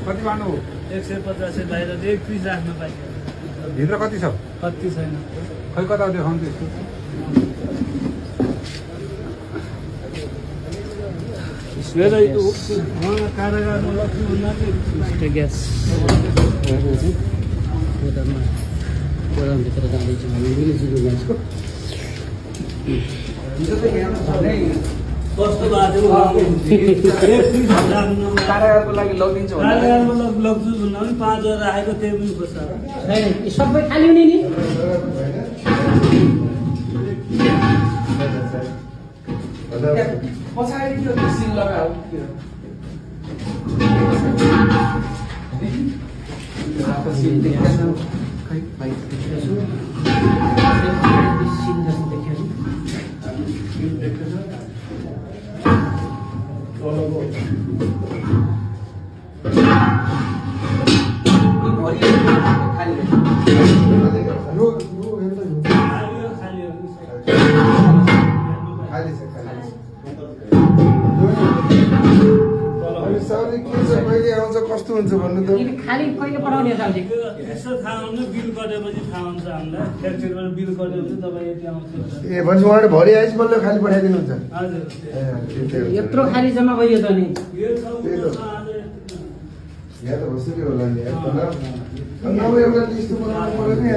कति भानु 150 बाहिर एक पिस राख्न पाइन्छ भित्र कति छ कति छैन खै कता देखाउनु त्यस्तो मेरो कारागारमा लक्ष्मी भन्नाले ग्यास गोदामभित्र जाँदैछौँ हामी मिलिजुली ग्यासको कस्तो कारागारको लागि लगिदिन्छु कारागारमा लग्छु भन्दा पनि 5 हजार राखेको त्यही पनि खोज्छ सबै खाली हुने नि पछाडि त्यो सिल लगाऊ कस्तो हुन्छ भन्नु त खाली कहिले पठाउने साथी यसो थाहा हुन्छ बिल कटेपछि थाहा हुन्छ हामीलाई फ्याक्ट्रीबाट बिल कटेपछि तपाईँ यति आउँछ ए भनेपछि उहाँले भरि आइस बल्ल खाली पठाइदिनुहुन्छ हजुर यत्रो खाली जम्मा भयो त नि यो यहाँ त बस्दै होला नि अब एउटा लिस्ट बनाउनु पर्यो नि